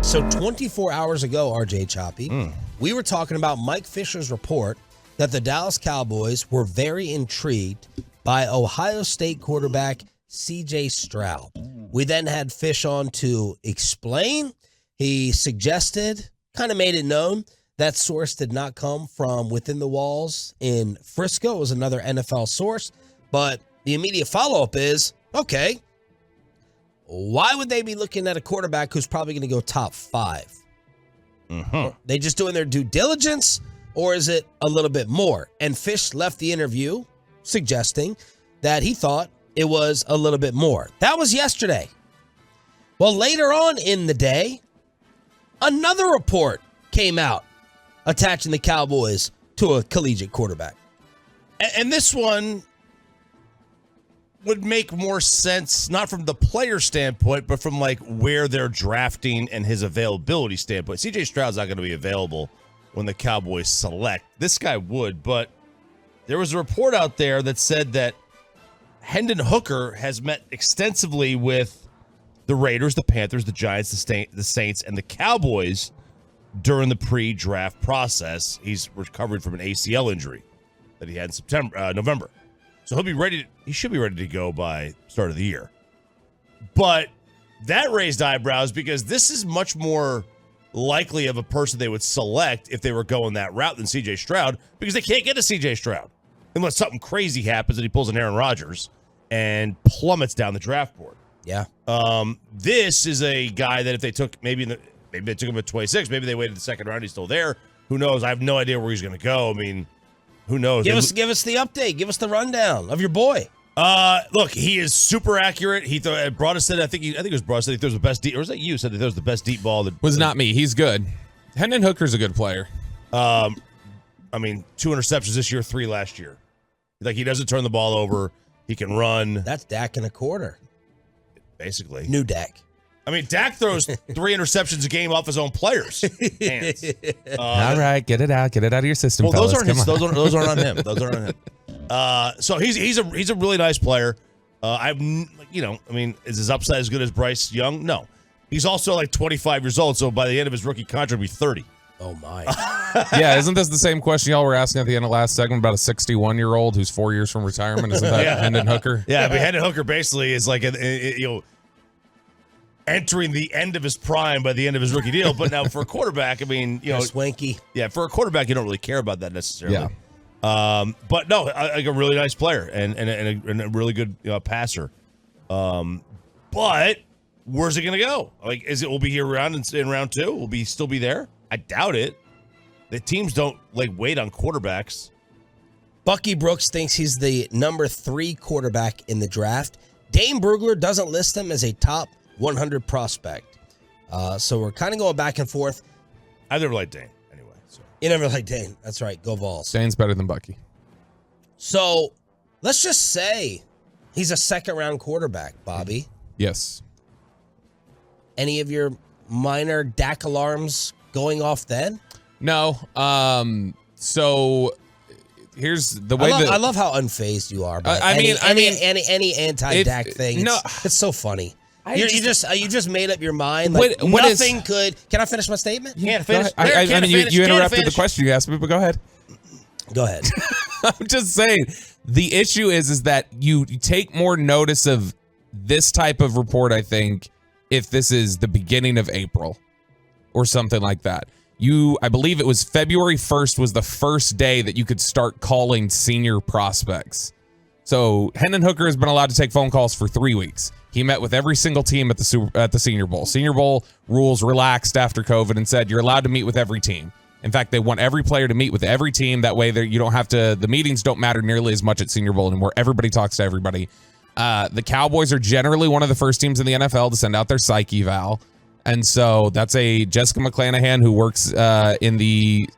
So 24 hours ago, RJ Choppy, we were talking about Mike Fisher's report that the Dallas Cowboys were very intrigued by Ohio State quarterback C.J. Stroud. We then had Fish on to explain. He suggested, kind of made it known, that source did not come from within the walls in Frisco. It was another NFL source. But the immediate follow-up is, okay, why would they be looking at a quarterback who's probably going to go top 5? They just doing their due diligence, or is it a little bit more? And Fish left the interview suggesting that he thought it was a little bit more. That was yesterday. Well, later on in the day, another report came out attaching the Cowboys to a collegiate quarterback. And this one would make more sense, not from the player standpoint, but from like where they're drafting and his availability standpoint. CJ Stroud's not going to be available when the Cowboys select. This guy would, but there was a report out there that said that Hendon Hooker has met extensively with the Raiders, the Panthers, the Giants, the Saints, and the Cowboys during the pre-draft process. He's recovering from an ACL injury that he had in November. So he should be ready to go by start of the year. But that raised eyebrows because this is much more likely of a person they would select if they were going that route than C.J. Stroud, because they can't get to C.J. Stroud unless something crazy happens and he pulls an Aaron Rodgers and plummets down the draft board. Yeah. This is a guy that if they took maybe they took him at 26, maybe they waited the second round, he's still there. Who knows? I have no idea where he's going to go. I mean, who knows? Give us the update. Give us the rundown of your boy. Look, he is super accurate. He Broad said, I think it was Broad said he throws the best deep, or was that you said he throws the best deep ball? Was not me. He's good. Hendon Hooker's a good player. I mean, 2 interceptions this year, 3 last year. Like, he doesn't turn the ball over. He can run. That's Dak in a quarter. Basically. New Dak. I mean, Dak throws 3 interceptions a game off his own players' hands. All right, get it out of your system. Well, fellas. Those aren't on him. Those aren't on him. So he's a really nice player. I mean, is his upside as good as Bryce Young? No. He's also like 25 years old, so by the end of his rookie contract, he'll be 30. Oh my. Yeah, isn't this the same question y'all were asking at the end of last segment about a 61-year-old who's 4 years from retirement? Isn't that Hendon Hooker? Yeah, but Hendon Hooker basically is like entering the end of his prime by the end of his rookie deal. But now for a quarterback, I mean, swanky. Yeah, for a quarterback, you don't really care about that necessarily. Yeah. But no, like a really nice player and a really good passer. But where's it going to go? Like, will be here around in round 2? Will still be there? I doubt it. The teams don't wait on quarterbacks. Bucky Brooks thinks he's the number 3 quarterback in the draft. Dane Brugler doesn't list him as a top 100 prospect. So we're kind of going back and forth. I never liked Dane anyway. So. You never liked Dane. That's right. Go Vols. Dane's better than Bucky. So let's just say he's a second-round quarterback, Bobby. Yes. Any of your minor Dak alarms going off then? No. So here's the way I love how unfazed you are. Any anti-Dak thing. No, it's so funny. You just made up your mind. What nothing could. Can I finish my statement? You can't finish. You interrupted the question you asked me, but go ahead. Go ahead. I'm just saying the issue is that you take more notice of this type of report, I think, if this is the beginning of April or something like that. I believe it was February 1st was the first day that you could start calling senior prospects. So Hendon Hooker has been allowed to take phone calls for 3 weeks. He met with every single team at the Senior Bowl. Senior Bowl rules relaxed after COVID and said you're allowed to meet with every team. In fact, they want every player to meet with every team. That way you don't have to, the meetings don't matter nearly as much at Senior Bowl anymore. Everybody talks to everybody. The Cowboys are generally one of the first teams in the NFL to send out their psych eval. And so that's a Jessica McClanahan who works in the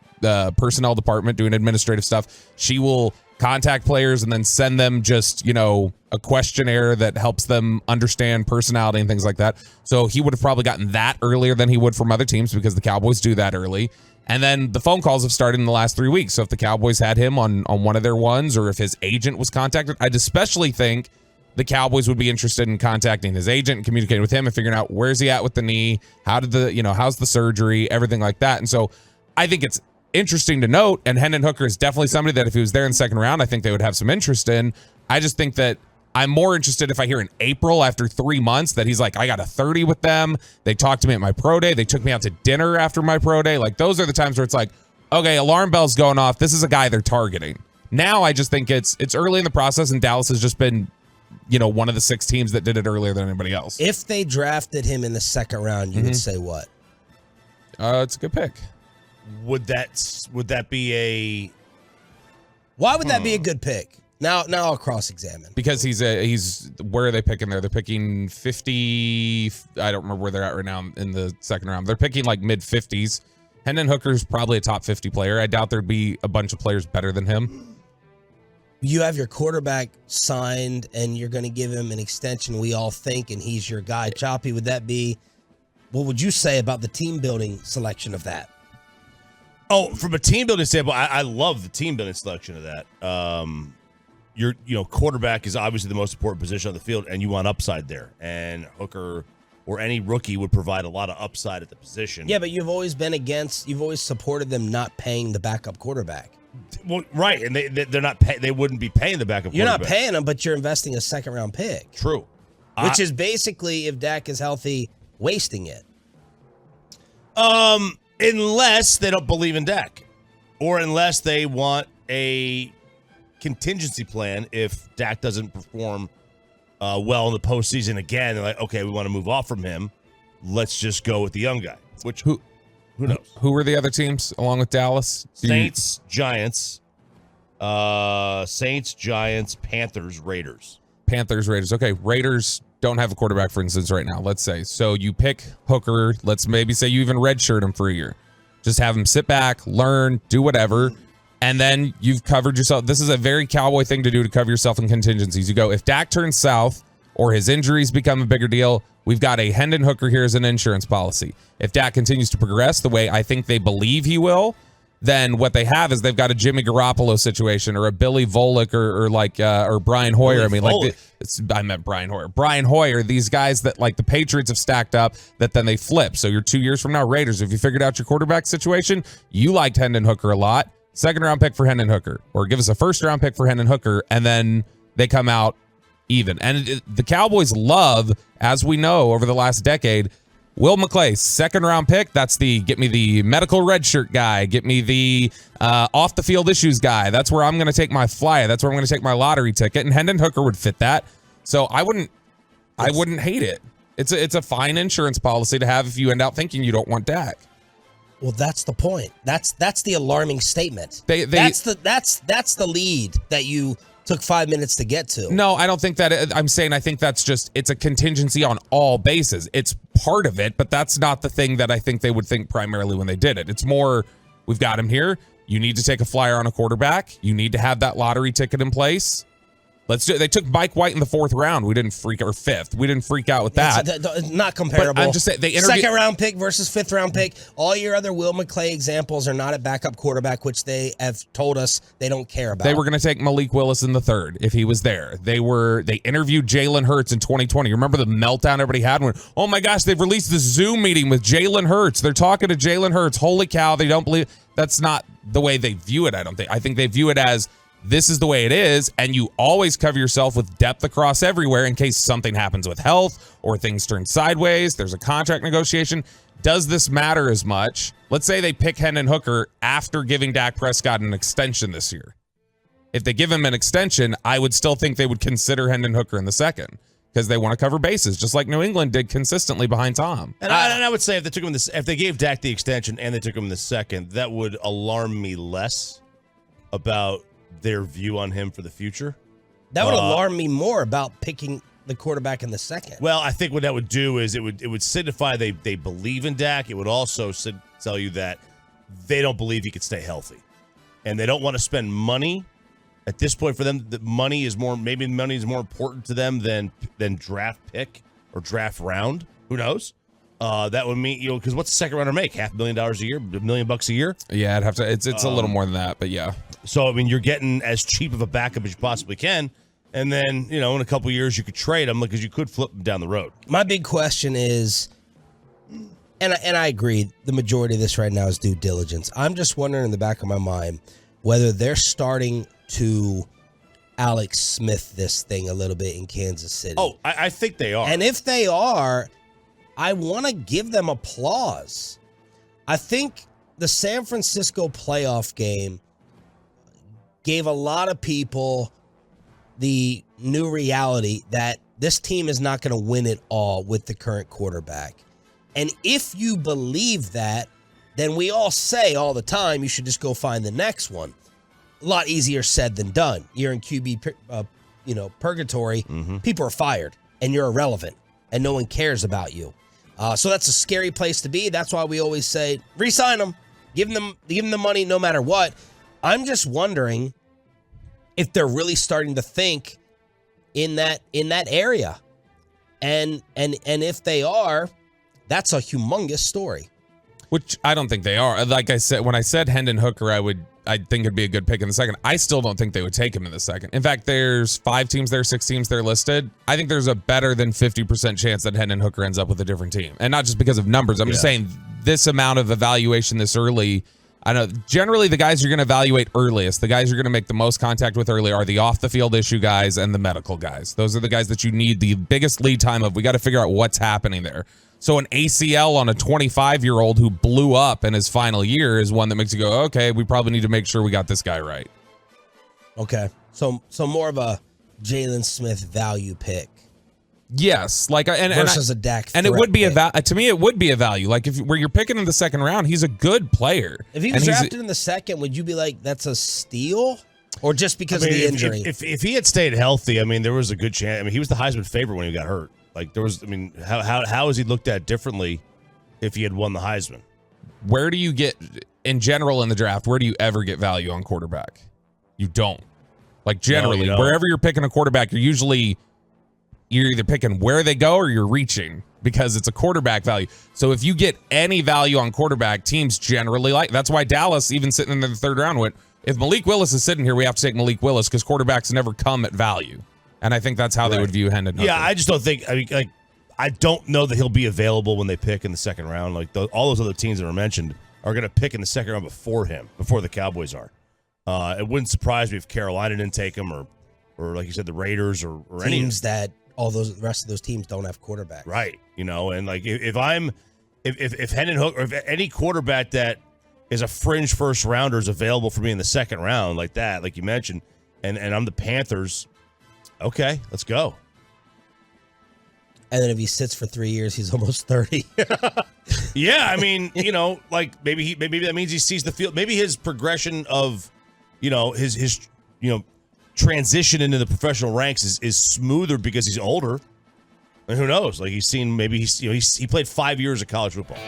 personnel department doing administrative stuff. She will contact players and then send them just, a questionnaire that helps them understand personality and things like that. So he would have probably gotten that earlier than he would from other teams because the Cowboys do that early. And then the phone calls have started in the last 3 weeks. So if the Cowboys had him on one of their ones or if his agent was contacted, I'd especially think the Cowboys would be interested in contacting his agent and communicating with him and figuring out where's he at with the knee, how's the surgery, everything like that. And so I think it's interesting to note, and Hendon Hooker is definitely somebody that if he was there in the second round, I think they would have some interest in. I just think that I'm more interested if I hear in April after 3 months that he's like, I got a 30 with them. They talked to me at my pro day. They took me out to dinner after my pro day. Like, those are the times where it's like, okay, alarm bell's going off. This is a guy they're targeting. Now I just think it's early in the process, and Dallas has just been, one of the 6 teams that did it earlier than anybody else. If they drafted him in the second round, you would say what? It's a good pick. Would that be a? Why would that be a good pick? Now I'll cross-examine. Because he's where are they picking there? They're picking 50. I don't remember where they're at right now in the second round. They're picking like mid-50s. Hendon Hooker's probably a top 50 player. I doubt there'd be a bunch of players better than him. You have your quarterback signed, and you're going to give him an extension, we all think, and he's your guy. Choppy, would that be? What would you say about the team building selection of that? Oh, from a team building standpoint, I love the team building selection of that. Your quarterback is obviously the most important position on the field, and you want upside there. And Hooker or any rookie would provide a lot of upside at the position. Yeah, but you've always supported them not paying the backup quarterback. Well, right, and they're not they wouldn't be paying the backup quarterback. You're not paying them, but you're investing a second-round pick. True. Which is basically, if Dak is healthy, wasting it. Unless they don't believe in Dak, or unless they want a contingency plan if Dak doesn't perform well in the postseason again. They're like, okay, we want to move off from him. Let's just go with the young guy. Which who knows? Who were the other teams along with Dallas? Saints, Giants, Panthers, Raiders. Panthers, Raiders. Okay, Raiders don't have a quarterback, for instance, right now. Let's say. So you pick Hooker. Let's maybe say you even redshirt him for a year. Just have him sit back, learn, do whatever. And then you've covered yourself. This is a very Cowboy thing to do to cover yourself in contingencies. You go, if Dak turns south or his injuries become a bigger deal, we've got a Hendon Hooker here as an insurance policy. If Dak continues to progress the way I think they believe he will, then what they have is they've got a Jimmy Garoppolo situation or a Billy Volek or Brian Hoyer. I meant Brian Hoyer. Brian Hoyer, these guys that like the Patriots have stacked up that then they flip. So you're 2 years from now, Raiders, if you figured out your quarterback situation, you liked Hendon Hooker a lot. Second round pick for Hendon Hooker, or give us a first round pick for Hendon Hooker, and then they come out even. And the Cowboys love, as we know over the last decade, Will McClay, second round pick. That's get me the medical red shirt guy. Get me the off the field issues guy. That's where I'm going to take my flyer. That's where I'm going to take my lottery ticket. And Hendon Hooker would fit that. So I wouldn't hate it. It's a fine insurance policy to have if you end up thinking you don't want Dak. Well, that's the point. That's the alarming statement. That's the lead that you took 5 minutes to get to. No, I don't think that. I'm saying I think that's just, it's a contingency on all bases. It's part of it, but that's not the thing that I think they would think primarily when they did it. It's more, we've got him here. You need to take a flyer on a quarterback. You need to have that lottery ticket in place. Let's do it. They took Mike White in the 4th round. We didn't freak out with that. It's not comparable. But I'm just saying second round pick versus 5th round pick. All your other Will McClay examples are not at backup quarterback, which they have told us they don't care about. They were going to take Malik Willis in the 3rd if he was there. They interviewed Jalen Hurts in 2020. Remember the meltdown everybody had when, oh my gosh, they've released this Zoom meeting with Jalen Hurts. They're talking to Jalen Hurts. Holy cow, they don't believe. That's not the way they view it, I don't think. I think they view it as, this is the way it is, and you always cover yourself with depth across everywhere in case something happens with health or things turn sideways, there's a contract negotiation. Does this matter as much? Let's say they pick Hendon Hooker after giving Dak Prescott an extension this year. If they give him an extension, I would still think they would consider Hendon Hooker in the 2nd because they want to cover bases, just like New England did consistently behind Tom. And I would say if they gave Dak the extension and they took him in the 2nd, that would alarm me less about their view on him for the future. That would alarm me more about picking the quarterback in the 2nd. Well, I think what that would do is it would signify they believe in Dak. It would also tell you that they don't believe he could stay healthy, and they don't want to spend money at this point for them. Money is more important to them than draft pick or draft round. Who knows? That would mean, because what's a 2nd rounder make? $500,000 a year, $1 million a year? Yeah, I'd have to. It's a little more than that, but yeah. So I mean, you're getting as cheap of a backup as you possibly can, And then, in a couple years, you could trade him because you could flip him down the road. My big question is, and I agree, the majority of this right now is due diligence. I'm just wondering in the back of my mind whether they're starting to Alex Smith this thing a little bit in Kansas City. Oh, I think they are. And if they are, I want to give them applause. I think the San Francisco playoff game gave a lot of people the new reality that this team is not going to win it all with the current quarterback. And if you believe that, then we all say all the time, you should just go find the next one. A lot easier said than done. You're in QB, purgatory. Mm-hmm. People are fired, and you're irrelevant, and no one cares about you. So that's a scary place to be. That's why we always say, re-sign them, give them the money no matter what. I'm just wondering if they're really starting to think in that area, and if they are, that's a humongous story. Which I don't think they are. Like I said, when I said Hendon Hooker, I think it'd be a good pick in the second. I still don't think they would take him in the second. In fact, there's 5 teams there, 6 teams there listed. I think there's a better than 50% chance that Hendon Hooker ends up with a different team, and not just because of numbers. I'm just saying this amount of evaluation this early. I know generally the guys you're going to evaluate earliest, the guys you're going to make the most contact with early are the off the field issue guys and the medical guys. Those are the guys that you need the biggest lead time of. We got to figure out what's happening there. So an ACL on a 25-year-old who blew up in his final year is one that makes you go, okay, we probably need to make sure we got this guy right. Okay. So more of a Jalen Smith value pick. Yes, versus a Dak, and it would be to me. It would be a value. Like where you're picking in the second round, he's a good player. If he was drafted in the second, would you be like, that's a steal, or just because of the injury? If he had stayed healthy, there was a good chance. He was the Heisman favorite when he got hurt. How is he looked at differently if he had won the Heisman? Where do you get in general in the draft? Where do you ever get value on quarterback? You don't. Like generally, wherever you're picking a quarterback, you're either picking where they go or you're reaching because it's a quarterback value. So if you get any value on quarterback, teams generally like. That's why Dallas, even sitting in the third round, went, if Malik Willis is sitting here, we have to take Malik Willis because quarterbacks never come at value. And I think that's how they would view Hendon Hooker. Yeah, I just don't think. I don't know that he'll be available when they pick in the second round. All those other teams that were mentioned are going to pick in the second round before the Cowboys are. It wouldn't surprise me if Carolina didn't take him, or like you said, the Raiders or any teams that all those the rest of those teams don't have quarterbacks. Right. And like if Hendon Hooker, or if any quarterback that is a fringe first rounder is available for me in the second round like that, like you mentioned, and I'm the Panthers. Okay, let's go. And then if he sits for 3 years, he's almost 30. Yeah, maybe that means he sees the field. Maybe his progression of, his transition into the professional ranks is smoother because he's older. And who knows? Like he played 5 years of college football.